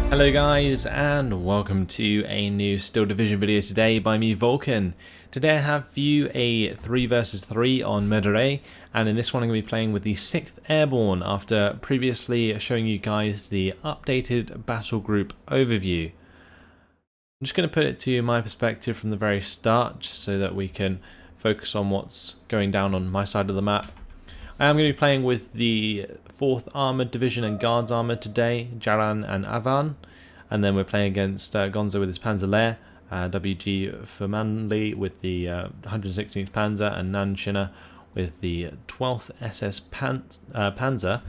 Hello guys, and welcome to a new Steel Division video today by me, Vulcan. Today I have for you a 3 versus 3 on Merderet, and in this one I'm going to be playing with the 6th Airborne after previously showing you guys the updated battle group overview. I'm just going to put it to my perspective from the very start so that we can focus on what's going down on my side of the map. I am going to be playing with the 4th Armoured Division and Guards Armour today, Jaran and Avan. And then we're playing against Gonzo with his Panzer WG Fermanli with the 116th Panzer, and Nanchina with the 12th SS Panzer.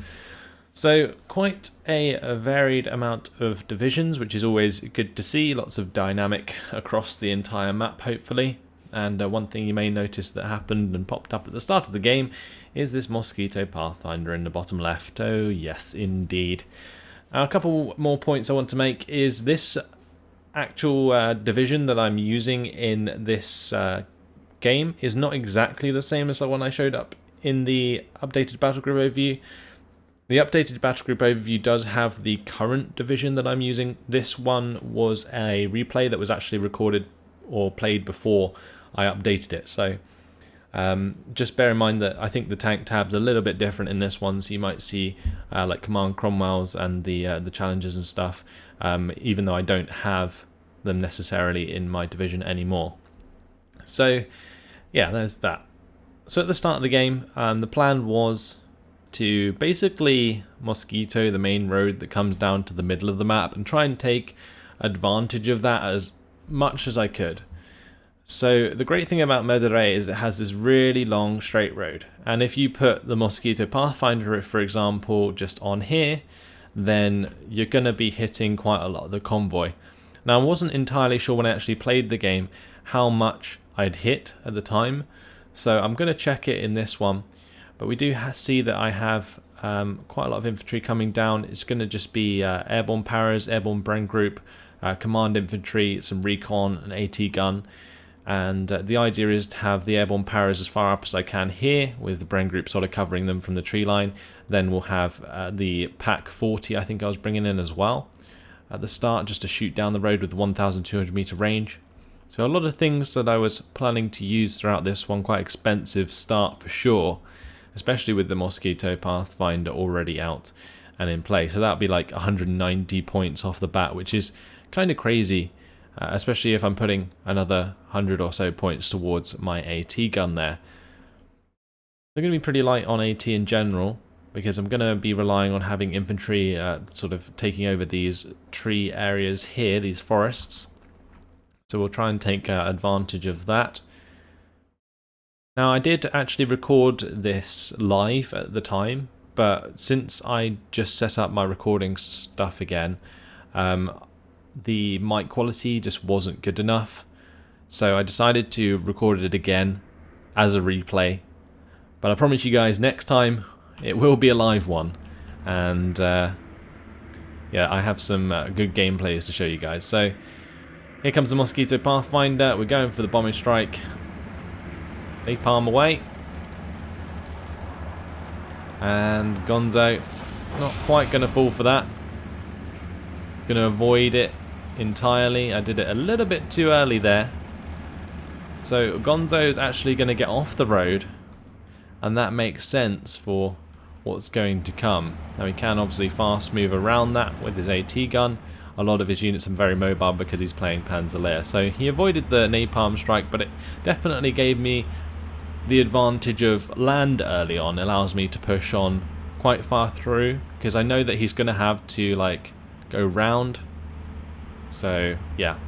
So quite a varied amount of divisions, which is always good to see. Lots of dynamic across the entire map, hopefully. And one thing you may notice that happened and popped up at the start of the game is this Mosquito Pathfinder in the bottom left. Oh yes, indeed. A couple more points I want to make is this actual division that I'm using in this game is not exactly the same as the one I showed up in the updated battle group overview. The updated battle group overview does have the current division that I'm using. This one was a replay that was actually recorded or played before I updated it, so just bear in mind that I think the tank tab's a little bit different in this one, so you might see like Command Cromwells and the challenges and stuff, even though I don't have them necessarily in my division anymore. So yeah, there's that. So at the start of the game, the plan was to basically Mosquito the main road that comes down to the middle of the map and try and take advantage of that as much as I could. So the great thing about Merderet is it has this really long straight road, and if you put the Mosquito Pathfinder, for example, just on here, then you're going to be hitting quite a lot of the convoy. Now I wasn't entirely sure when I actually played the game how much I'd hit at the time, so I'm going to check it in this one, but we do see that I have quite a lot of infantry coming down. It's going to just be Airborne Paras, Airborne Bren Group, Command Infantry, some Recon, an AT gun. And the idea is to have the Airborne Paras as far up as I can here, with the Bren Group sort of covering them from the tree line. Then we'll have the Pack 40 I think I was bringing in as well at the start, just to shoot down the road with the 1,200 meter range. So a lot of things that I was planning to use throughout this one. Quite expensive start for sure, especially with the Mosquito Pathfinder already out and in play. So that'll be like 190 points off the bat, which is kind of crazy. Especially if I'm putting another 100 or so points towards my AT gun there. They're going to be pretty light on AT in general, because I'm going to be relying on having infantry sort of taking over these tree areas here, these forests. So we'll try and take advantage of that. Now I did actually record this live at the time, but since I just set up my recording stuff again, the mic quality just wasn't good enough, so I decided to record it again as a replay. But I promise you guys, next time it will be a live one, and yeah, I have some good gameplays to show you guys. So here comes the Mosquito Pathfinder. We're going for the bombing strike. Napalm away, and Gonzo not quite going to fall for that. Going to avoid it entirely. I did it a little bit too early there. So Gonzo is actually going to get off the road, and that makes sense for what's going to come. Now he can obviously fast move around that with his AT gun. A lot of his units are very mobile because he's playing Panzer. So he avoided the napalm strike, but it definitely gave me the advantage of land early on. It allows me to push on quite far through, because I know that he's going to have to like go round. So yeah,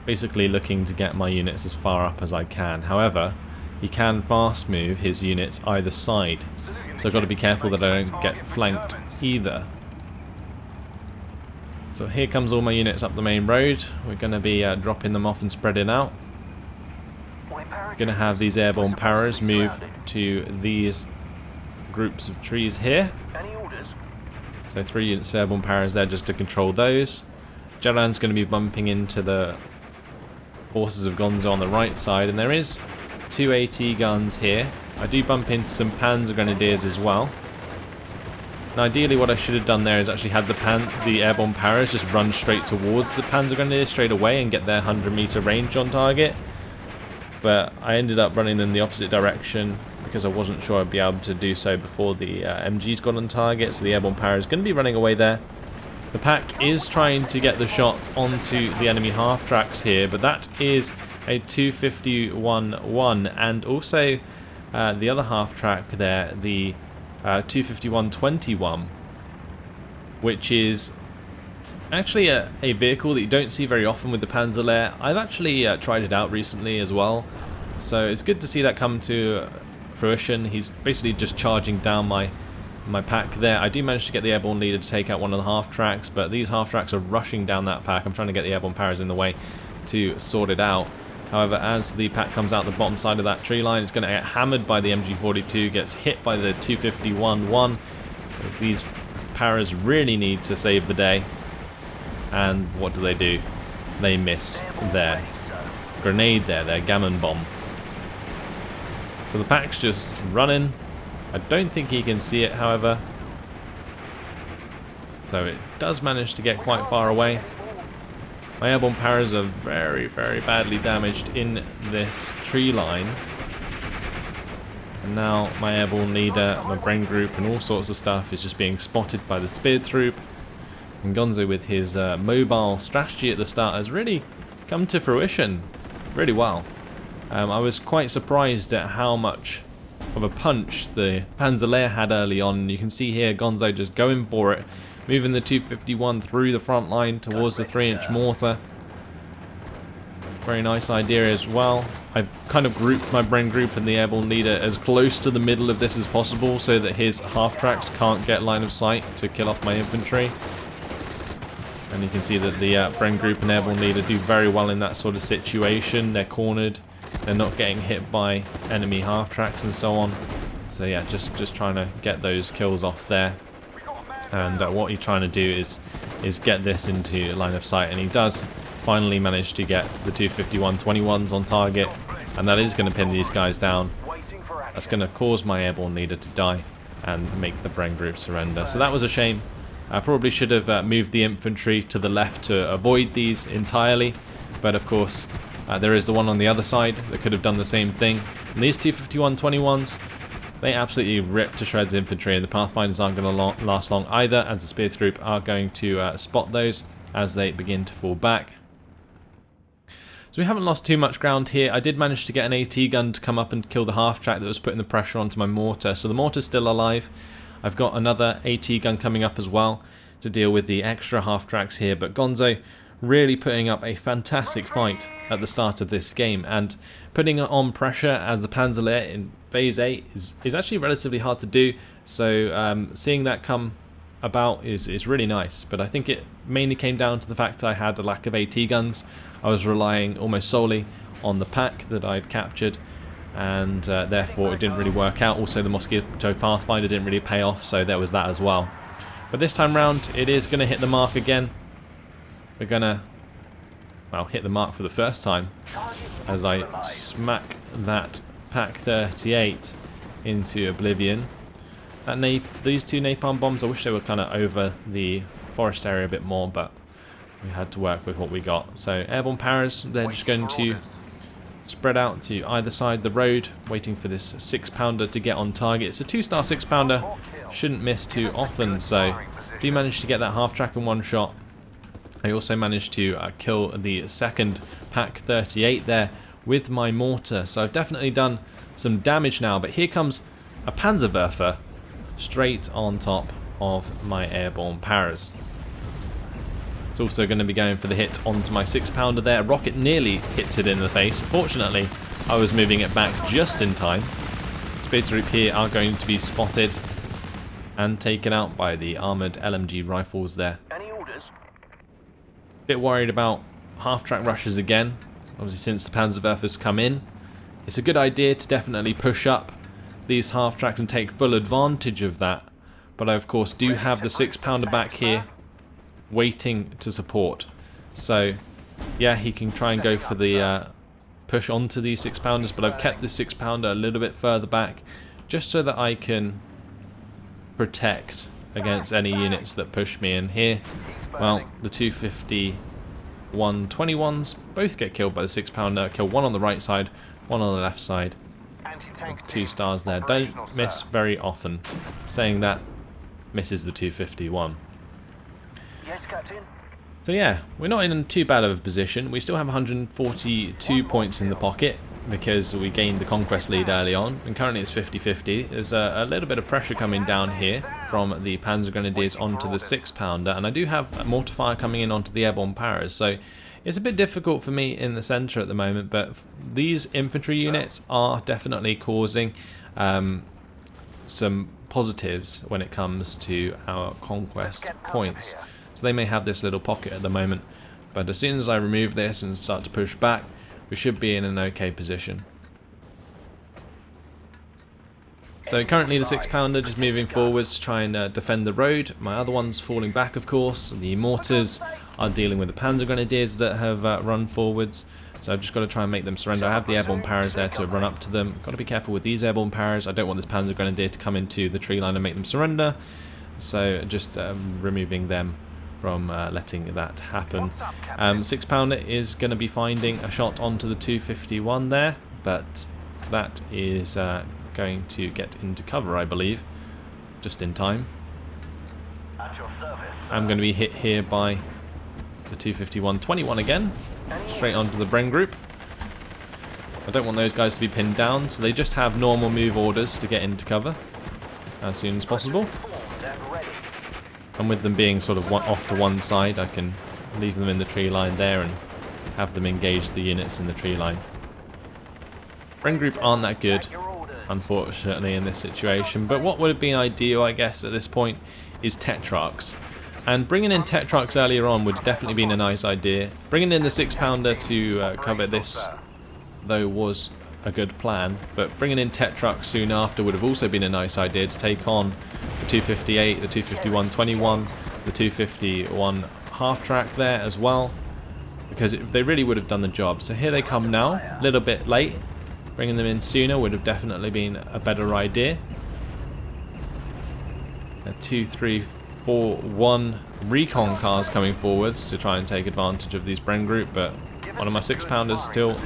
basically looking to get my units as far up as I can. However, he can fast move his units either side, so I've got to be careful that I don't get flanked either. So here comes all my units up the main road. We're going to be dropping them off and spreading out. Going to have these Airborne Paras move to these groups of trees here. So 3 units of Airborne Paras there just to control those. Jaran's going to be bumping into the forces of Gonzo on the right side, and there is 2 AT guns here. I do bump into some Panzer Grenadiers as well. And ideally what I should have done there is actually had the airborne paras just run straight towards the Panzergrenadier straight away and get their 100-meter range on target. But I ended up running in the opposite direction because I wasn't sure I'd be able to do so before the MGs got on target, so the airborne para is going to be running away there. The pack is trying to get the shot onto the enemy half-tracks here, but that is a 251-1, and also the other half-track there, the 251-21, which is actually a vehicle that you don't see very often with the Panzerlehr. I've actually tried it out recently as well, so it's good to see that come to fruition. He's basically just charging down my pack there. I do manage to get the airborne leader to take out one of the half tracks, but these half tracks are rushing down that pack. I'm trying to get the airborne paras in the way to sort it out. However, as the pack comes out the bottom side of that tree line, it's going to get hammered by the MG42, gets hit by the 251-1. These paras really need to save the day. And what do? They miss their grenade there, their gammon bomb. So the pack's just running. I don't think he can see it, however. So it does manage to get quite far away. My airborne paras are very, very badly damaged in this tree line. And now my airborne leader, my brain group and all sorts of stuff is just being spotted by the spear troop. And Gonzo with his mobile strategy at the start has really come to fruition really well. I was quite surprised at how much of a punch the Panzerlehr had early on. You can see here Gonzo just going for it, moving the 251 through the front line towards the 3-inch mortar. Very nice idea as well. I've kind of grouped my brain group and the airborne leader as close to the middle of this as possible so that his half-tracks can't get line of sight to kill off my infantry. And you can see that the brain group and airborne leader do very well in that sort of situation. They're cornered. They're not getting hit by enemy half-tracks and so on. So yeah, just trying to get those kills off there. And what he's trying to do is get this into line of sight, and he does finally manage to get the 251-21s on target, and that is going to pin these guys down. That's going to cause my airborne leader to die and make the brain group surrender. So that was a shame. I probably should have moved the infantry to the left to avoid these entirely, but of course there is the one on the other side that could have done the same thing. And these 251-21s, they absolutely rip to shreds infantry, and the Pathfinders aren't going to last long either, as the spear troop are going to spot those as they begin to fall back. So we haven't lost too much ground here. I did manage to get an AT gun to come up and kill the half-track that was putting the pressure onto my mortar, so the mortar's still alive. I've got another AT gun coming up as well to deal with the extra half-tracks here, but Gonzo really putting up a fantastic fight at the start of this game, and putting on pressure as the Panzerlehr in phase 8 is actually relatively hard to do, so seeing that come about is really nice. But I think it mainly came down to the fact that I had a lack of AT guns. I was relying almost solely on the pack that I'd captured, and therefore it didn't really work out. Also the Mosquito Pathfinder didn't really pay off, so there was that as well. But this time round it is going to hit the mark again. We're going to, well, hit the mark for the first time as I smack that Pack 38 into oblivion. These two napalm bombs, I wish they were kind of over the forest area a bit more, but we had to work with what we got. So airborne paras, they're just going to spread out to either side of the road, waiting for this 6-pounder to get on target. It's a 2-star 6-pounder, shouldn't miss too often, so do manage to get that half-track in one shot. I also managed to kill the second Pack 38 there with my mortar, so I've definitely done some damage now. But here comes a Panzerwerfer straight on top of my airborne paras. It's also going to be going for the hit onto my 6-pounder there. Rocket nearly hits it in the face. Fortunately, I was moving it back just in time. Spear troop here are going to be spotted and taken out by the armoured LMG rifles there. Bit worried about half-track rushes again, obviously since the Panzerwerfer's come in. It's a good idea to definitely push up these half-tracks and take full advantage of that, but I of course do have the 6-pounder back here waiting to support. So yeah, he can try and go for the push onto these 6-pounders, but I've kept this 6-pounder a little bit further back just so that I can protect against any units that push me in here. Well, the 251-21s both get killed by the 6-pounder. Kill one on the right side, one on the left side. 2 stars there. Don't miss very often. Saying that misses the 251. Yes, Captain. So yeah, we're not in too bad of a position. We still have 142 points in the pocket because we gained the conquest lead early on, and currently it's 50-50. There's a little bit of pressure coming down here from the Panzer Grenadiers onto the 6-pounder, and I do have a mortar fire coming in onto the Airborne Paras, so it's a bit difficult for me in the centre at the moment, but these infantry units are definitely causing some positives when it comes to our conquest points. So they may have this little pocket at the moment, but as soon as I remove this and start to push back, we should be in an okay position. So currently the 6-pounder just moving forwards to try and defend the road. My other one's falling back, of course. The mortars are dealing with the Panzer Grenadiers that have run forwards. So I've just got to try and make them surrender. I have the Airborne Paras there to run up to them. Got to be careful with these Airborne Paras. I don't want this Panzer Grenadier to come into the tree line and make them surrender. So just removing them from letting that happen. 6-pounder is going to be finding a shot onto the 251 there, but that is going to get into cover, I believe, just in time. I'm going to be hit here by the 251-21 again, straight onto the Bren group. I don't want those guys to be pinned down, so they just have normal move orders to get into cover as soon as possible. And with them being sort of off to one side, I can leave them in the tree line there and have them engage the units in the tree line. Bren group aren't that good, unfortunately, in this situation, but what would have been ideal, I guess, at this point is Tetrarchs. And bringing in Tetrarchs earlier on would definitely been a nice idea. Bringing in the 6-pounder to cover this, though, was a good plan, but bringing in Tetrarchs soon after would have also been a nice idea to take on the 258, the 251-21, the 251 half-track there as well, because they really would have done the job. So here they come now, a little bit late. Bringing them in sooner would have definitely been a better idea. A 2, 3, 4, 1 recon cars coming forwards to try and take advantage of these Bren group, but one of my 6-pounders still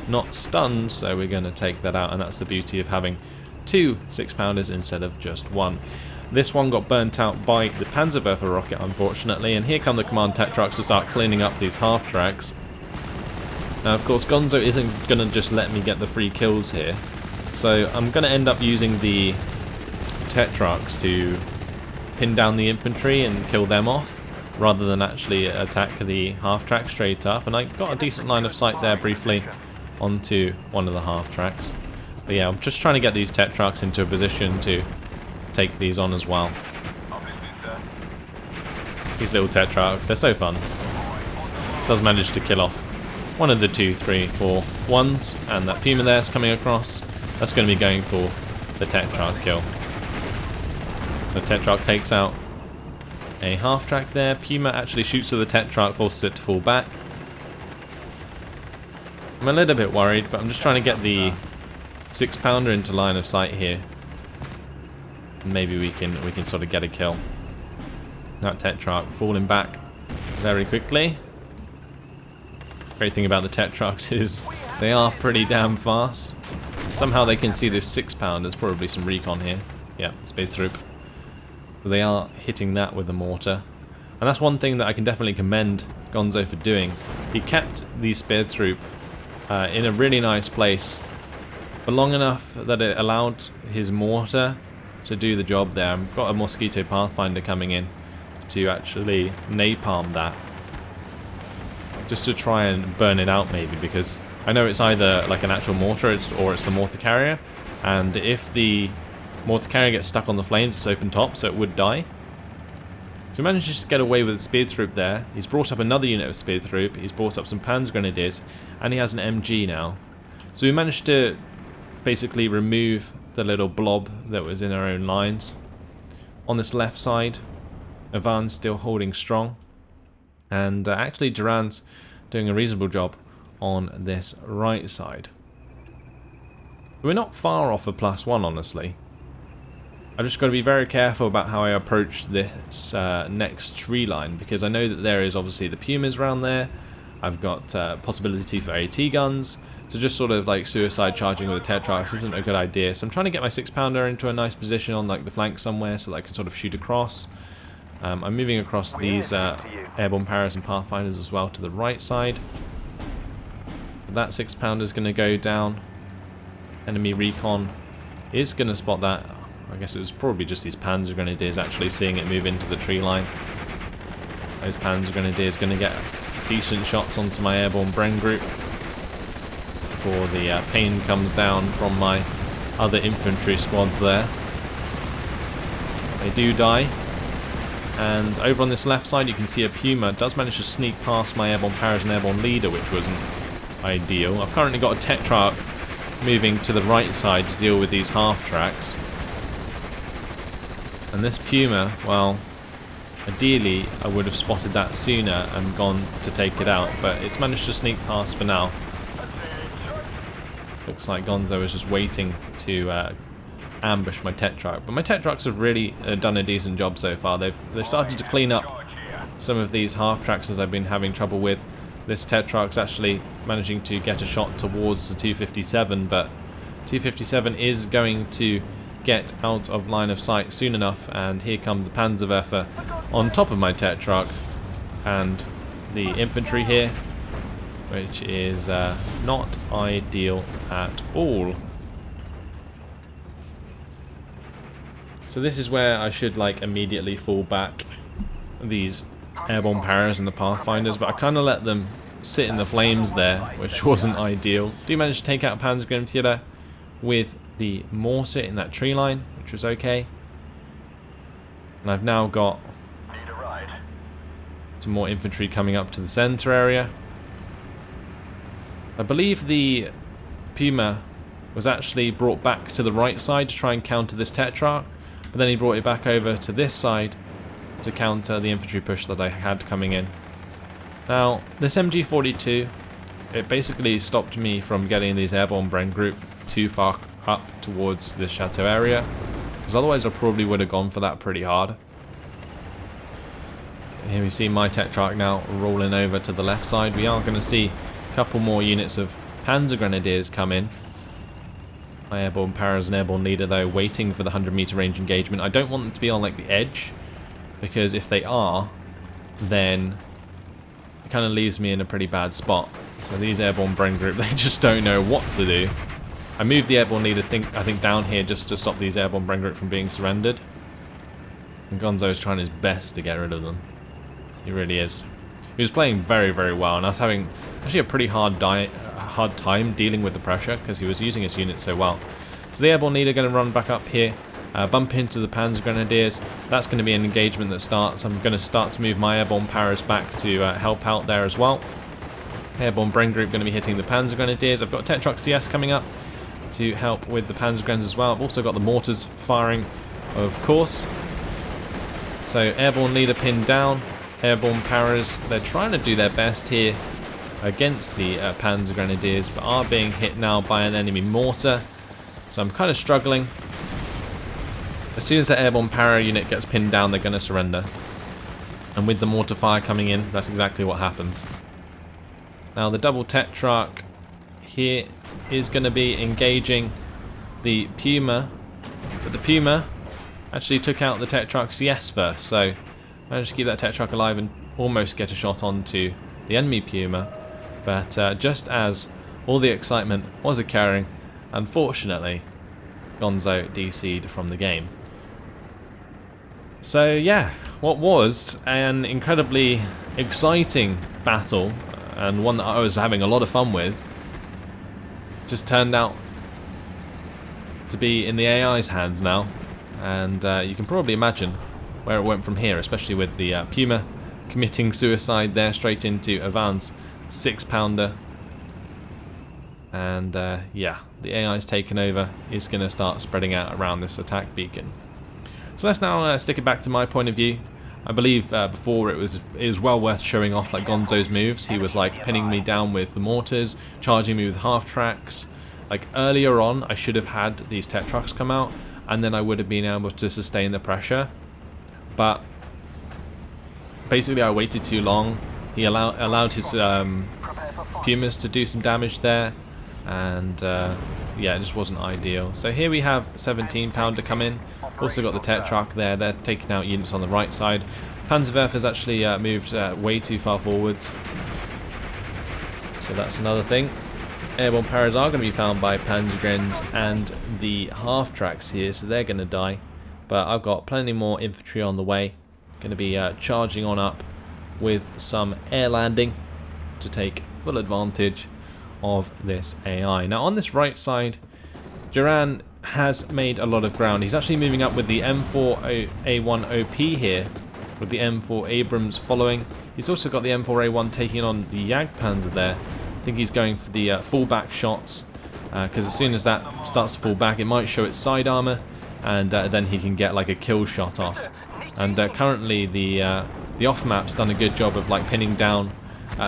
not stunned, so we're going to take that out, and that's the beauty of having 2 6-pounders instead of just 1. This one got burnt out by the Panzerwerfer rocket, unfortunately, and here come the command Tetrarchs to start cleaning up these half-tracks. Now, of course, Gonzo isn't going to just let me get the free kills here, so I'm going to end up using the Tetrarchs to pin down the infantry and kill them off, rather than actually attack the half-track straight up. And I got a decent line of sight there briefly onto one of the half-tracks. But yeah, I'm just trying to get these Tetrarchs into a position to take these on as well. These little Tetrarchs, they're so fun. Does manage to kill off one of the 2, 3, 4 ones, and that Puma there's coming across. That's going to be going for the Tetrarch kill. The Tetrarch takes out a half-track there. Puma actually shoots at the Tetrarch, forces it to fall back. I'm a little bit worried, but I'm just trying to get the 6-pounder into line of sight here. And maybe we can sort of get a kill. That Tetrarch falling back very quickly. Great thing about the Tetrarchs is they are pretty damn fast. Somehow they can see this 6-pounder. There's probably some recon here. Yeah, speed troop. So they are hitting that with the mortar. And that's one thing that I can definitely commend Gonzo for doing. He kept the spear troop in a really nice place for long enough that it allowed his mortar to do the job there. I've got a Mosquito Pathfinder coming in to actually napalm that, just to try and burn it out maybe, because I know it's either like an actual mortar or it's the mortar carrier, and if the mortar carrier gets stuck on the flames, it's open top, so it would die. So we managed to just get away with Spear Troop there. He's brought up another unit of Spear Troop, he's brought up some Panzer Grenadiers, and he has an MG now. So we managed to basically remove the little blob that was in our own lines. On this left side, Ivan's still holding strong, and actually Duran's doing a reasonable job on this right side. We're not far off a +1, honestly. I just got to be very careful about how I approach this next tree line, because I know that there is obviously the Pumas around there. I've got possibility for AT guns, so just sort of like suicide charging with the Tetrarchs isn't a good idea. So I'm trying to get my 6-pounder into a nice position on like the flank somewhere so that I can sort of shoot across. I'm moving across these Airborne Paras and Pathfinders as well to the right side. That 6-pounder is going to go down. Enemy recon is going to spot that. I guess it was probably just these Panzer Grenadiers actually seeing it move into the tree line. Those Panzer Grenadiers going to get decent shots onto my Airborne Bren group before the pain comes down from my other infantry squads there. They do die. And over on this left side you can see a Puma does manage to sneak past my Airborne Paras and Airborne Leader, which wasn't ideal. I've currently got a Tetrarch moving to the right side to deal with these half-tracks. And this Puma, well, ideally I would have spotted that sooner and gone to take it out, but it's managed to sneak past for now. Looks like Gonzo is just waiting to ambush my Tetrarch, but my Tetrarchs have really done a decent job so far. They've started to clean up some of these half-tracks that I've been having trouble with. This Tetrarch's actually managing to get a shot towards the 257, but 257 is going to get out of line of sight soon enough, and here comes the Panzerwerfer on top of my Tetrarch and the infantry here, which is not ideal at all. So this is where I should like immediately fall back these Airborne Paras and the Pathfinders, but I kind of let them sit in the flames there, which wasn't ideal. Do manage to take out Panzer Grenadier with the mortar in that tree line, which was okay. And I've now got some more infantry coming up to the center area. I believe the Puma was actually brought back to the right side to try and counter this Tetrarch, but then he brought it back over to this side to counter the infantry push that I had coming in. Now, this MG42, it basically stopped me from getting these Airborne Bren group too far up towards the chateau area, because otherwise I probably would have gone for that pretty hard. Here we see my Tetrarch now rolling over to the left side. We are going to see a couple more units of Panzer Grenadiers come in. My Airborne Paras and Airborne Leader though waiting for the 100-meter range engagement. I don't want them to be on like the edge, because if they are, then it kind of leaves me in a pretty bad spot. So these Airborne Bren group, they just don't know what to do. I moved the Airborne Leader I think down here just to stop these Airborne Bren group from being surrendered. And Gonzo's trying his best to get rid of them. He really is. He was playing very, very well, and I was having actually a pretty hard time dealing with the pressure because he was using his units so well. So the Airborne Leader going to run back up here, bump into the Panzer Grenadiers. That's going to be an engagement that starts. I'm going to start to move my Airborne Paras back to help out there as well. Airborne Bren group going to be hitting the Panzer Grenadiers. I've got Tetrarch CS coming up to help with the Panzer Grenadiers as well. I've also got the mortars firing, of course. So Airborne Leader pinned down. Airborne Paras, they're trying to do their best here against the Panzer Grenadiers, but are being hit now by an enemy mortar. So I'm kind of struggling. As soon as the Airborne Para unit gets pinned down, they're going to surrender. And with the mortar fire coming in, that's exactly what happens. Now the double Tetrarch here is going to be engaging the Puma, but the Puma actually took out the Tetrarch CS first, so managed to keep that Tetrarch alive and almost get a shot onto the enemy Puma. But just as all the excitement was occurring, unfortunately, Gonzo DC'd from the game. So yeah, what was an incredibly exciting battle, and one that I was having a lot of fun with, just turned out to be in the AI's hands now. And you can probably imagine where it went from here, especially with the Puma committing suicide there straight into Ivan's 6-pounder. And yeah, the AI's taken over, is going to start spreading out around this attack beacon. So let's now stick it back to my point of view. I believe before it was well worth showing off like Gonzo's moves. He was like pinning me down with the mortars, charging me with half tracks. Like earlier on, I should have had these Tetrarchs come out. and then I would have been able to sustain the pressure. But basically I waited too long. He allowed his Pumas to do some damage there, and yeah, it just wasn't ideal. So here we have 17 pounder come in. Also got the Tetrarch there. They're taking out units on the right side. Panzerwerfer has actually moved way too far forwards, so that's another thing. Airborne Paras are going to be found by Panzergrens and the half-tracks here, so they're going to die. But I've got plenty more infantry on the way. Going to be charging on up with some air landing to take full advantage of this AI. Now on this right side, Duran has made a lot of ground. He's actually moving up with the M4A1 OP here, with the M4 Abrams following. He's also got the M4A1 taking on the Jagdpanzer there. I think he's going for the fullback shots, because as soon as that starts to fall back, it might show its side armor, and then he can get like a kill shot off. And currently the off-map's done a good job of like pinning down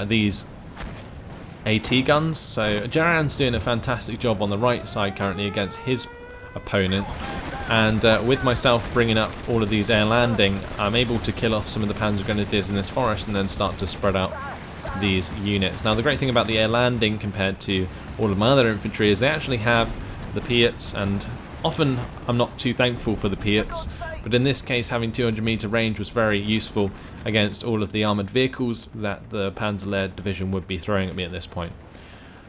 these AT guns. So Jaran's doing a fantastic job on the right side currently against his opponent, and with myself bringing up all of these air landing, I'm able to kill off some of the Panzer Grenadiers in this forest and then start to spread out these units. Now the great thing about the air landing compared to all of my other infantry is they actually have the Piats, and often I'm not too thankful for the Piats, but in this case having 200 meter range was very useful against all of the armoured vehicles that the Panzer-led division would be throwing at me at this point.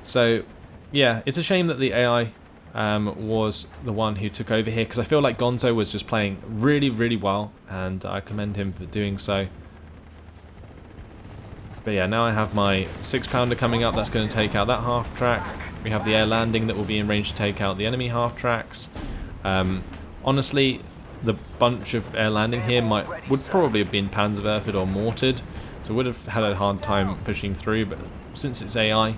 So yeah, it's a shame that the AI was the one who took over here, because I feel like Gonzo was just playing really, really well, and I commend him for doing so. But yeah, now I have my 6-pounder coming up. That's going to take out that half-track. We have the air landing that will be in range to take out the enemy half-tracks. Honestly, the bunch of air landing here would probably have been Panzerwerfed or mortared, so would have had a hard time pushing through, but since it's AI,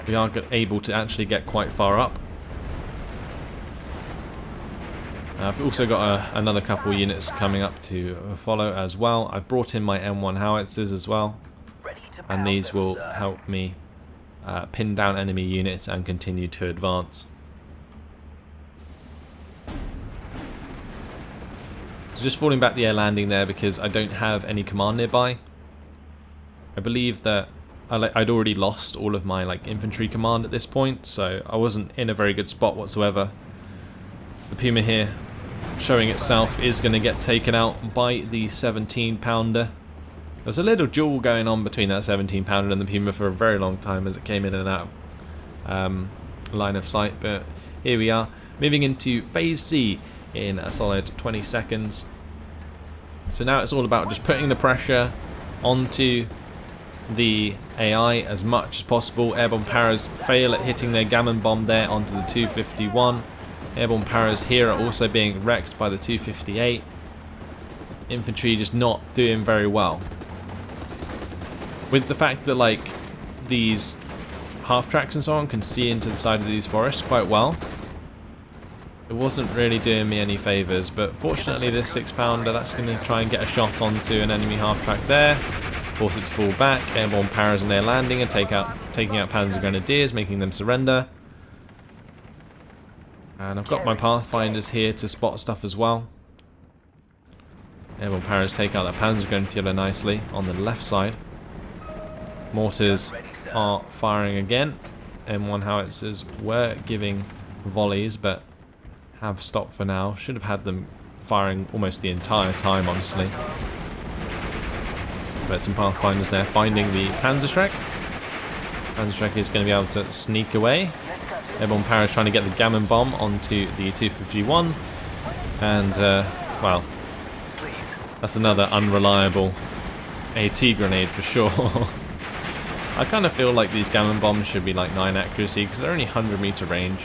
we are able to actually get quite far up. I've also got another couple units coming up to follow as well. I've brought in my M1 howitzers as well, and these will help me pin down enemy units and continue to advance. So just falling back the air landing there because I don't have any command nearby. I believe that I'd already lost all of my infantry command at this point, so I wasn't in a very good spot whatsoever. The Puma here, showing itself, is going to get taken out by the 17-pounder. There's a little duel going on between that 17-pounder and the Puma for a very long time as it came in and out of line of sight, but here we are, moving into Phase C in a solid 20 seconds. So now it's all about just putting the pressure onto the AI as much as possible. Airborne Paras fail at hitting their gammon bomb there onto the 251. Airborne Paras here are also being wrecked by the 258. Infantry just not doing very well. With the fact that these half-tracks and so on can see into the side of these forests quite well, it wasn't really doing me any favours, but fortunately this 6-pounder, that's going to try and get a shot onto an enemy half-track there, force it to fall back. Airborne Paras and their landing and taking out Panzer Grenadiers, making them surrender. And I've got my Pathfinders here to spot stuff as well. Airborne Paras take out that Panzer Grenadier nicely on the left side. Mortars are firing again. M1 howitzers were giving volleys, but have stopped for now. Should have had them firing almost the entire time, honestly. But some Pathfinders there finding the Panzerschreck. Panzerschreck is going to be able to sneak away. Airborne Paras trying to get the gammon bomb onto the 251. And, well, that's another unreliable AT grenade for sure. I kind of feel like these gammon bombs should be 9 accuracy because they're only 100 meter range.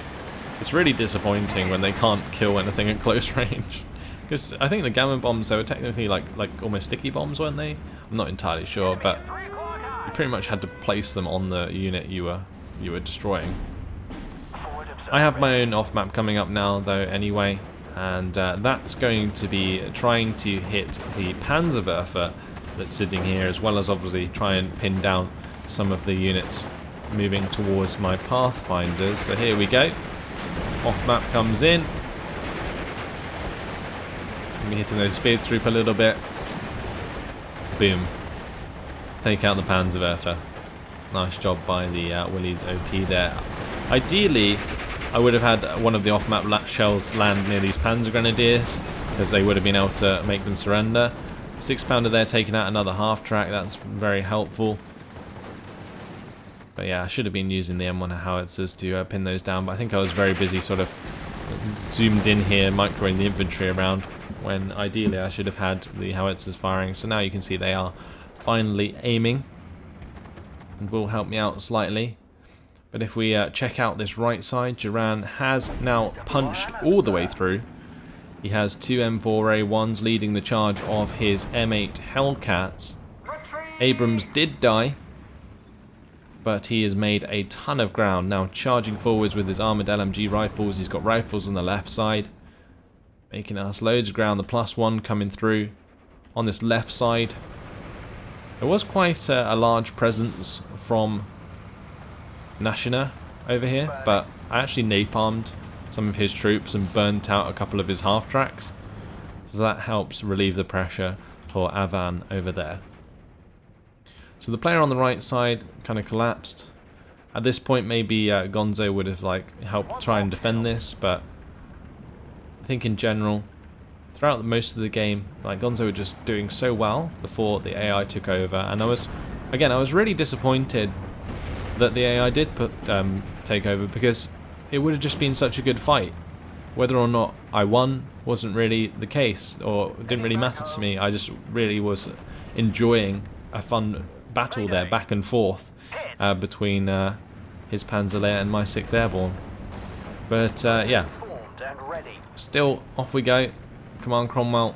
It's really disappointing when they can't kill anything at close range. Because I think the gammon bombs, they were technically like almost sticky bombs, weren't they? I'm not entirely sure, but you pretty much had to place them on the unit you were destroying. I have my own off-map coming up now, though, anyway, and that's going to be trying to hit the Panzerwerfer that's sitting here, as well as obviously try and pin down some of the units moving towards my Pathfinders. So here we go. Off-map comes in. Gonna be hitting those speed troop a little bit. Boom. Take out the Panzerwerfer. Nice job by the Willys OP there. Ideally, I would have had one of the off-map shells land near these Panzer Grenadiers, because they would have been able to make them surrender. 6-pounder there taking out another half-track. That's very helpful. But yeah, I should have been using the M1 howitzers to pin those down, but I think I was very busy sort of zoomed in here, microing the infantry around, when ideally I should have had the howitzers firing. So now you can see they are finally aiming, and will help me out slightly. But if we check out this right side, Duran has now punched all the way through. He has 2 M4A1s leading the charge of his M8 Hellcats. Abrams did die, but he has made a ton of ground. Now charging forwards with his armoured LMG rifles. He's got rifles on the left side, making us loads of ground. The +1 coming through on this left side. There was quite a large presence from Nashina over here, but I actually napalmed some of his troops and burnt out a couple of his half-tracks. So that helps relieve the pressure for Avan over there. So the player on the right side kind of collapsed. At this point, maybe Gonzo would have helped try and defend this, but I think in general, throughout most of the game, Gonzo was just doing so well before the AI took over, and I was really disappointed that the AI did take over, because it would have just been such a good fight. Whether or not I won wasn't really the case, or it didn't really matter to me. I just really was enjoying a fun battle there, back and forth, between his Panzerlehr and my 6th Airborne. But yeah, still off we go. Command Cromwell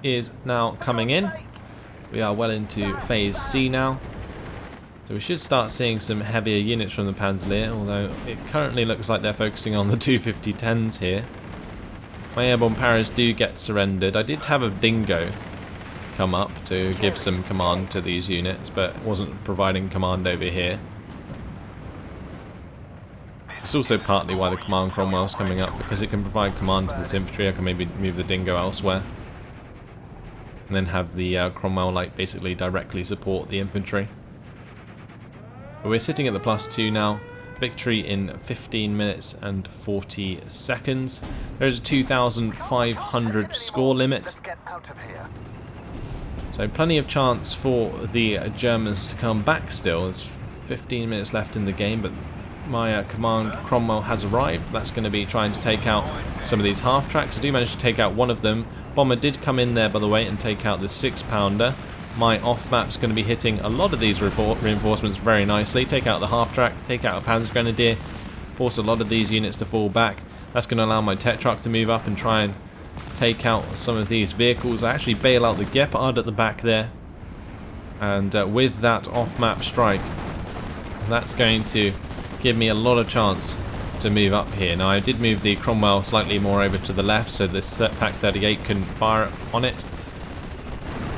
is now coming in. We are well into phase C now, so we should start seeing some heavier units from the Panzerlehr, although it currently looks like they're focusing on the 250-10s here. My airborne Paras do get surrendered. I did have a Dingo come up to give some command to these units, but wasn't providing command over here. It's also partly why the Command Cromwell's coming up, because it can provide command to this infantry. I can maybe move the Dingo elsewhere, and then have the Cromwell basically directly support the infantry. But we're sitting at the +2 now. Victory in 15 minutes and 40 seconds. There is a 2,500 score limit. So plenty of chance for the Germans to come back still. There's 15 minutes left in the game, but my Command Cromwell has arrived. That's going to be trying to take out some of these half-tracks. I do manage to take out one of them. Bomber did come in there, by the way, and take out the 6-pounder. My off-map's going to be hitting a lot of these reinforcements very nicely. Take out the half-track, take out a Panzer Grenadier, force a lot of these units to fall back. That's going to allow my Tetrarch to move up and try and take out some of these vehicles. I actually bail out the Gepard at the back there, and with that off-map strike, that's going to give me a lot of chance to move up here. Now I did move the Cromwell slightly more over to the left, so this Pack 38 couldn't fire on it.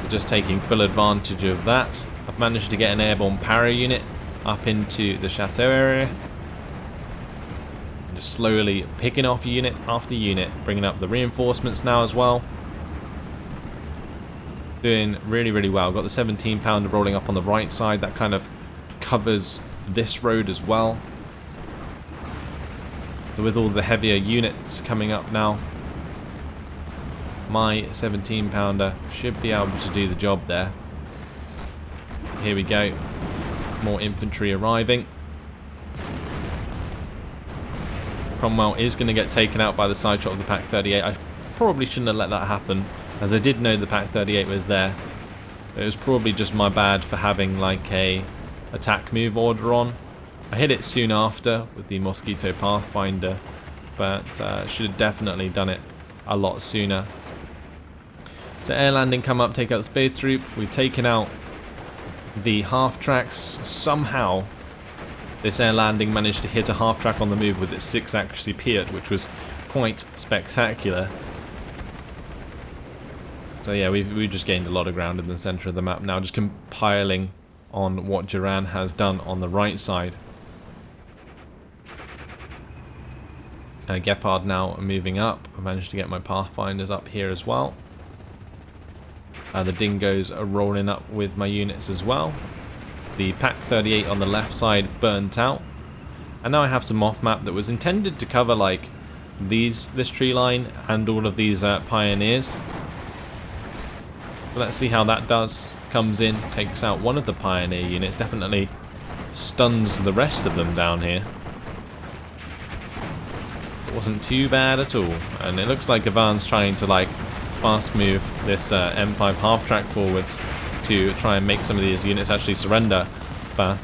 Just taking full advantage of that. I've managed to get an airborne para unit up into the chateau area. Just slowly picking off unit after unit, bringing up the reinforcements now as well. Doing really, really well. Got the 17-pounder rolling up on the right side. That kind of covers this road as well. So with all the heavier units coming up now, my 17-pounder should be able to do the job there. Here we go. More infantry arriving. Cromwell is going to get taken out by the side shot of the Pack 38. I probably shouldn't have let that happen, as I did know the Pack 38 was there. It was probably just my bad for having a attack move order on. I hit it soon after with the Mosquito Pathfinder, but should have definitely done it a lot sooner. So air landing come up, take out the speed troop. We've taken out the half-tracks. Somehow this air landing managed to hit a half-track on the move with its 6 accuracy Piat, which was quite spectacular. So yeah, we've just gained a lot of ground in the centre of the map now, just compiling on what Duran has done on the right side. Gepard now moving up. I managed to get my Pathfinders up here as well. The dingoes are rolling up with my units as well. The Pack 38 on the left side burnt out. And now I have some off map that was intended to cover like this tree line and all of these pioneers. Let's see how that does. Comes in, takes out one of the pioneer units, definitely stuns the rest of them down here. It wasn't too bad at all, and it looks like Ivan's trying to like fast move this M5 half track forwards to try and make some of these units actually surrender, but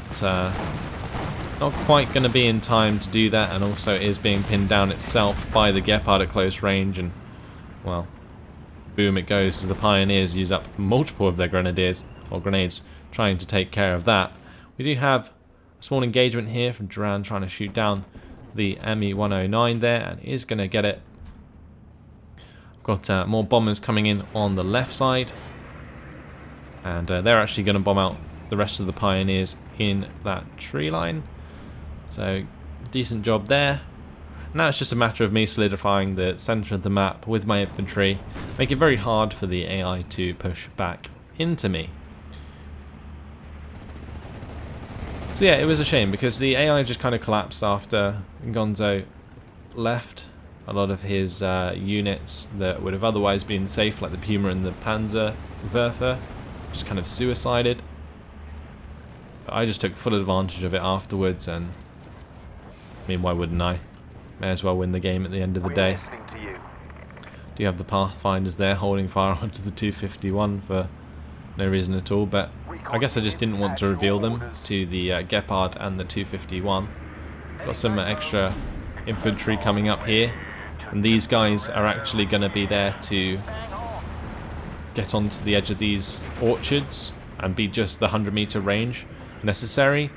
not quite going to be in time to do that, and also is being pinned down itself by the Gepard at close range, and well, boom it goes as the pioneers use up multiple of their grenadiers or grenades trying to take care of that. We do have a small engagement here from Duran trying to shoot down the ME-109 there, and is going to get it. Got more bombers coming in on the left side, and they're actually going to bomb out the rest of the pioneers in that tree line. So decent job there. Now it's just a matter of me solidifying the center of the map with my infantry, make it very hard for the AI to push back into me. So yeah, it was a shame because the AI just kind of collapsed after Gonzo left. A lot of his units that would have otherwise been safe, like the Puma and the Panzerwerfer, just kind of suicided. But I just took full advantage of it afterwards, and I mean, why wouldn't I? May as well win the game at the end of the day. Do you have the Pathfinders there holding fire onto the 251 for no reason at all, but I guess I just didn't want to reveal them to the Gepard and the 251. Got some extra infantry coming up here, and these guys are actually going to be there to get onto the edge of these orchards and be just the 100-meter range necessary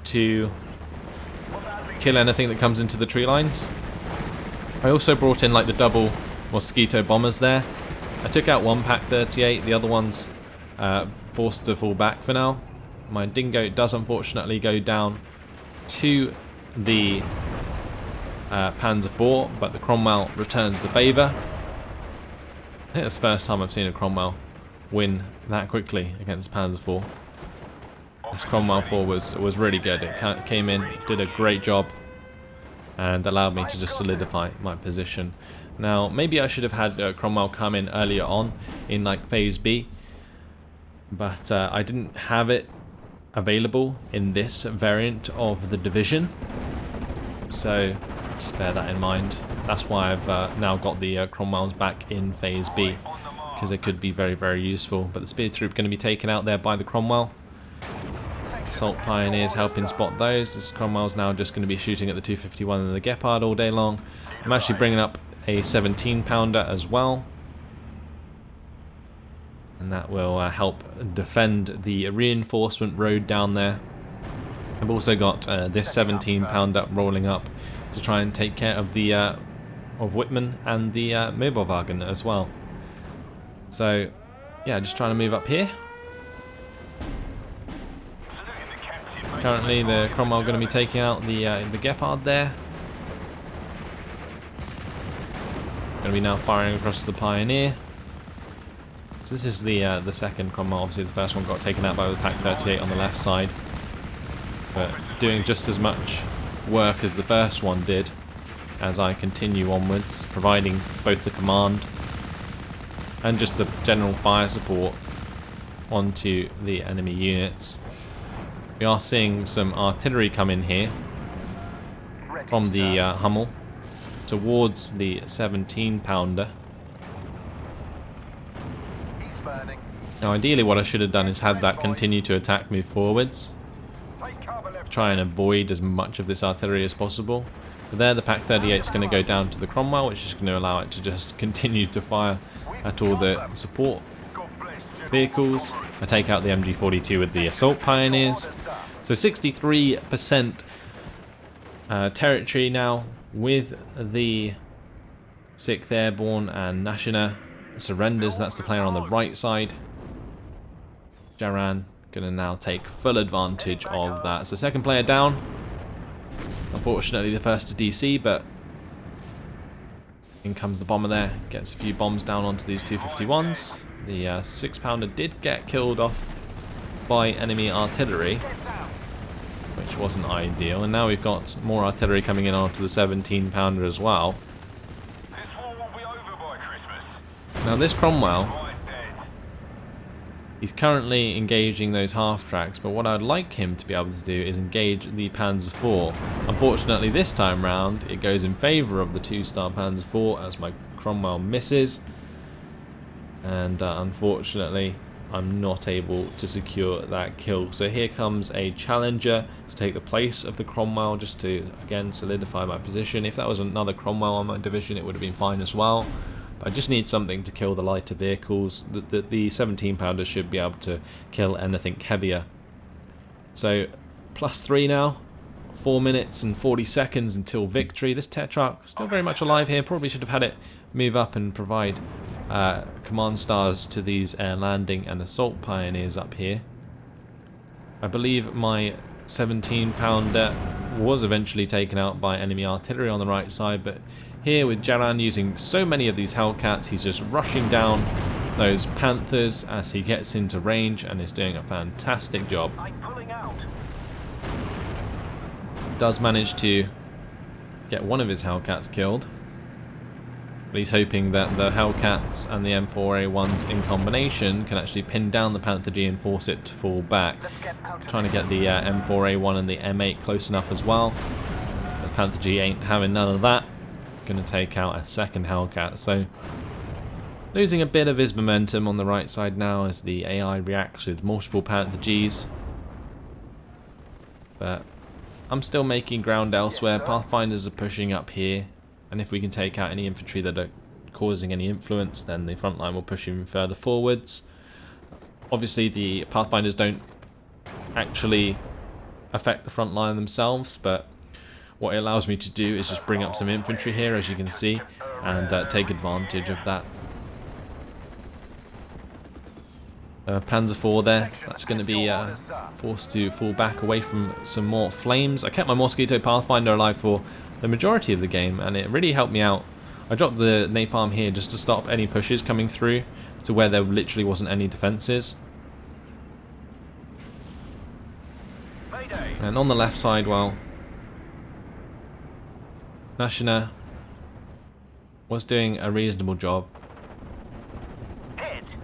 to kill anything that comes into the tree lines. I also brought in like the double Mosquito bombers there. I took out one Pack 38, the other one's forced to fall back for now. My Dingo does unfortunately go down to the Panzer IV, but the Cromwell returns the favour. I think it's the first time I've seen a Cromwell win that quickly against Panzer IV. This Cromwell IV was really good. It came in, did a great job, and allowed me to just solidify my position. Now, maybe I should have had Cromwell come in earlier on in like Phase B, but I didn't have it available in this variant of the division, so just bear that in mind. That's why I've now got the Cromwells back in Phase B, because they could be very, very useful. But the Spear Troop going to be taken out there by the Cromwell. Assault Pioneers helping spot those. This Cromwell's now just going to be shooting at the 251 and the Gepard all day long. I'm actually bringing up a 17-pounder as well, and that will help defend the reinforcement road down there. I've also got this 17-pounder rolling up to try and take care of the of Whitman and the Mobilwagen as well. So yeah, just trying to move up here. Currently the Cromwell going to be taking out the Gepard there. Going to be now firing across the Pioneer. So this is the second Cromwell. Obviously the first one got taken out by the Pack 38 on the left side, but doing just as much work as the first one did as I continue onwards, providing both the command and just the general fire support onto the enemy units. We are seeing some artillery come in here from the Hummel towards the 17-pounder. Now ideally what I should have done is had that continue to attack me forwards, try and avoid as much of this artillery as possible. But there the Pack 38 is going to go down to the Cromwell, which is going to allow it to just continue to fire at all the support vehicles. I take out the MG42 with the Assault Pioneers. So 63% territory now with the 6th Airborne, and Nashina surrenders. That's the player on the right side. Jaran going to now take full advantage of that. So second player down. Unfortunately the first to DC, but in comes the bomber there. Gets a few bombs down onto these 251s. The 6-pounder did get killed off by enemy artillery, which wasn't ideal, and now we've got more artillery coming in onto the 17-pounder as well. This war will be over by Christmas. Now this Cromwell, he's currently engaging those half-tracks, but what I'd like him to be able to do is engage the Panzer IV. Unfortunately this time round it goes in favour of the 2-star Panzer IV as my Cromwell misses, and unfortunately I'm not able to secure that kill. So here comes a Challenger to take the place of the Cromwell, just to again solidify my position. If that was another Cromwell on my division it would have been fine as well. I just need something to kill the lighter vehicles. The 17-pounder should be able to kill anything heavier. So +3 now. 4 minutes and 40 seconds until victory. This Tetrarch still very much alive here. Probably should have had it move up and provide command stars to these air landing and assault pioneers up here. I believe my 17-pounder was eventually taken out by enemy artillery on the right side, but here with Jaran using so many of these Hellcats, he's just rushing down those Panthers as he gets into range and is doing a fantastic job. Does manage to get one of his Hellcats killed. But he's hoping that the Hellcats and the M4A1s in combination can actually pin down the Panther G and force it to fall back. Trying to get the M4A1 and the M8 close enough as well. The Panther G ain't having none of that. Going to take out a second Hellcat. So losing a bit of his momentum on the right side now as the AI reacts with multiple Panther Gs. But I'm still making ground elsewhere. Pathfinders are pushing up here, and if we can take out any infantry that are causing any influence, then the front line will push even further forwards. Obviously the Pathfinders don't actually affect the front line themselves, but what it allows me to do is just bring up some infantry here, as you can see, and take advantage of that. Panzer IV there, that's going to be forced to fall back away from some more flames. I kept my Mosquito Pathfinder alive for the majority of the game, and it really helped me out. I dropped the Napalm here just to stop any pushes coming through to where there literally wasn't any defences. And on the left side, well, Nashina was doing a reasonable job.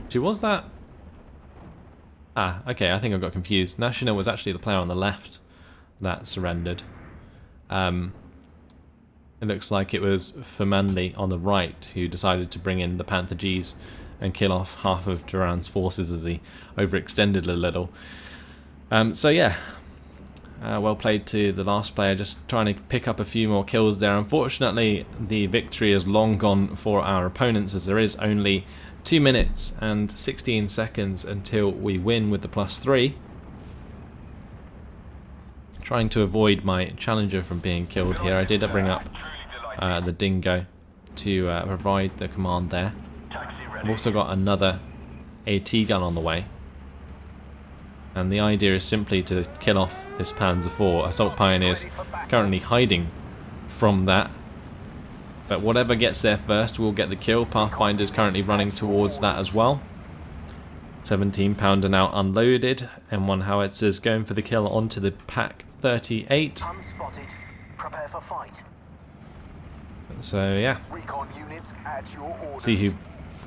She was that... Ah, okay, I think I got confused. Nashina was actually the player on the left that surrendered. It looks like it was Fermanli on the right who decided to bring in the Panther Gs and kill off half of Duran's forces as he overextended a little. So yeah, well played to the last player, just trying to pick up a few more kills there. Unfortunately, the victory is long gone for our opponents, as there is only 2 minutes and 16 seconds until we win with the +3. Trying to avoid my Challenger from being killed here. I did bring up the Dingo to provide the command there. I've also got another AT gun on the way. And the idea is simply to kill off this Panzer IV. Assault Pioneers currently hiding from that. But whatever gets there first will get the kill. Pathfinder's currently running towards that as well. 17-pounder now unloaded. M1 howitzers going for the kill onto the Pack 38. Unspotted. Prepare for fight. So yeah, Recon units at your orders. see who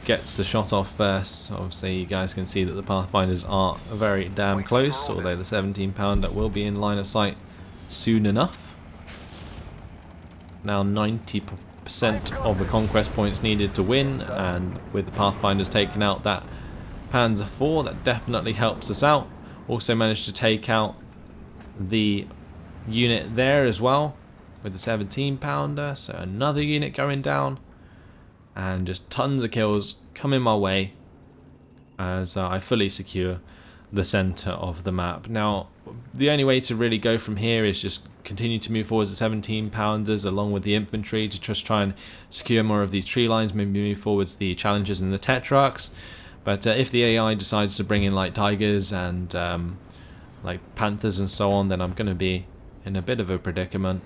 gets the shot off first. Obviously you guys can see that the Pathfinders are very damn close, although the 17-pounder will be in line of sight soon enough. Now 90% of the conquest points needed to win, and with the Pathfinders taking out that Panzer IV, that definitely helps us out. Also managed to take out the unit there as well with the 17-pounder, so another unit going down, and just tons of kills coming my way as I fully secure the center of the map. Now the only way to really go from here is just continue to move forwards the 17-pounders along with the infantry to just try and secure more of these tree lines, maybe move forwards the Challengers and the Tetrarchs. But if the AI decides to bring in like Tigers and like Panthers and so on, then I'm going to be in a bit of a predicament.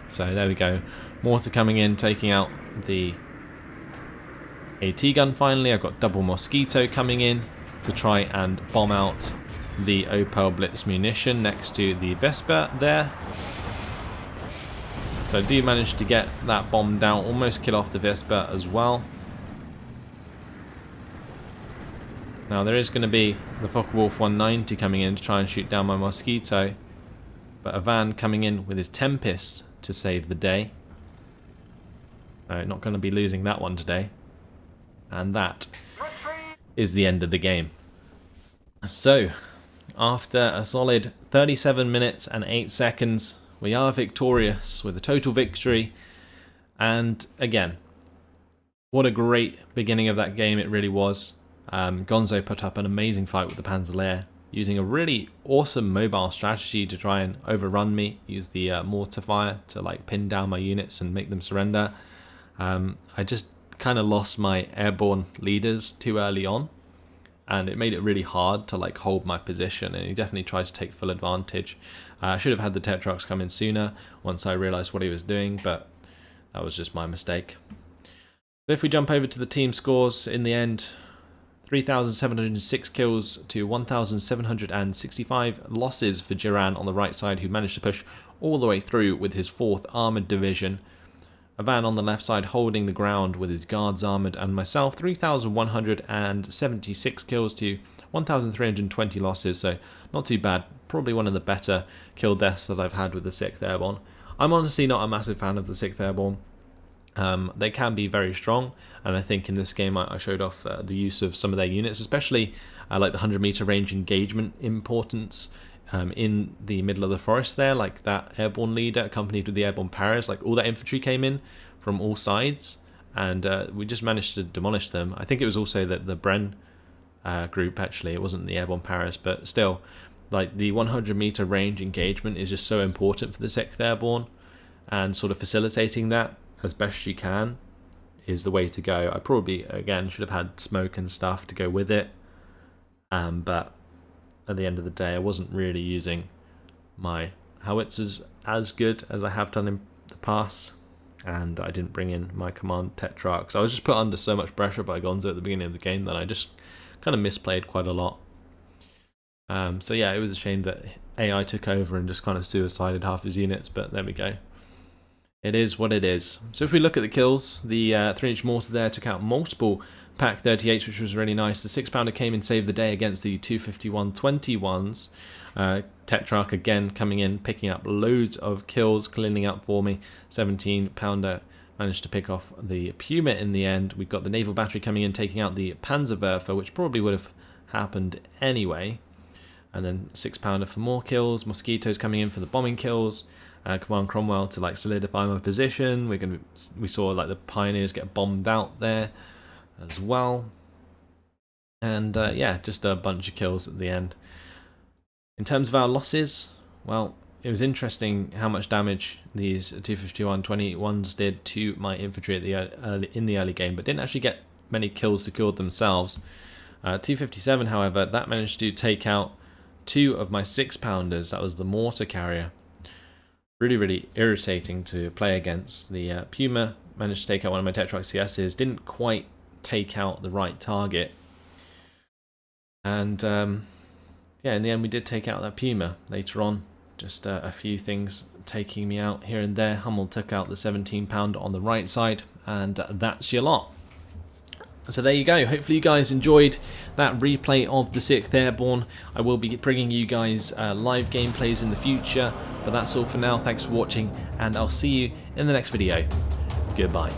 So there we go. Mortar coming in, taking out the AT gun finally. I've got double Mosquito coming in to try and bomb out the Opel Blitz munition next to the Vespa there. So I do manage to get that bombed out, almost kill off the Vespa as well. Now there is going to be the Focke-Wulf 190 coming in to try and shoot down my Mosquito, but a van coming in with his Tempest to save the day. Not going to be losing that one today. And that is the end of the game. So, after a solid 37 minutes and 8 seconds, we are victorious with a total victory. And again, what a great beginning of that game it really was. Gonzo put up an amazing fight with the Panzerlehr, using a really awesome mobile strategy to try and overrun me, use the mortar fire to like pin down my units and make them surrender. I just kind of lost my airborne leaders too early on, and it made it really hard to like hold my position, and he definitely tried to take full advantage. I should have had the Tetrox come in sooner once I realized what he was doing, but that was just my mistake. So if we jump over to the team scores, in the end, 3,706 kills to 1,765 losses for Jiran on the right side, who managed to push all the way through with his 4th Armoured Division. A van on the left side holding the ground with his Guards Armoured, and myself 3,176 kills to 1,320 losses, so not too bad. Probably one of the better kill deaths that I've had with the 6th Airborne. I'm honestly not a massive fan of the 6th Airborne. They can be very strong, and I think in this game I showed off the use of some of their units, especially like the 100-meter range engagement importance in the middle of the forest there, like that airborne leader accompanied with the airborne paras. Like all that infantry came in from all sides, and we just managed to demolish them. I think it was also that the Bren group, actually, it wasn't the airborne paras, but still, like the 100-meter range engagement is just so important for the 6th Airborne, and sort of facilitating that as best you can is the way to go. I probably, again, should have had smoke and stuff to go with it, but at the end of the day I wasn't really using my howitzers as good as I have done in the past, and I didn't bring in my command Tetrarch, so I was just put under so much pressure by Gonzo at the beginning of the game that I just kind of misplayed quite a lot. So yeah, it was a shame that AI took over and just kind of suicided half his units, but there we go. It is what it is. So if we look at the kills, the 3-inch mortar there took out multiple Pak 38s, which was really nice. The 6-pounder came in, saved the day against the 251-21s. Tetrarch again coming in, picking up loads of kills, cleaning up for me. 17-pounder managed to pick off the Puma in the end. We've got the naval battery coming in, taking out the Panzerwerfer, which probably would have happened anyway. And then 6-pounder for more kills. Mosquitoes coming in for the bombing kills. Command Cromwell to like solidify my position. We saw like the Pioneers get bombed out there as well, and yeah, just a bunch of kills at the end. In terms of our losses, well, it was interesting how much damage these 251-21s did to my infantry at in the early game, but didn't actually get many kills secured themselves. 257, however, that managed to take out 2 of my 6-pounders. That was the mortar carrier. Really irritating to play against. The Puma managed to take out one of my Tetrarch CSs, didn't quite take out the right target, and yeah, in the end we did take out that Puma later on. Just a few things taking me out here and there. Hummel took out the 17-pounder on the right side, and that's your lot. So there you go. Hopefully you guys enjoyed that replay of the 6th Airborne. I will be bringing you guys live gameplays in the future, but that's all for now. Thanks for watching, and I'll see you in the next video. Goodbye.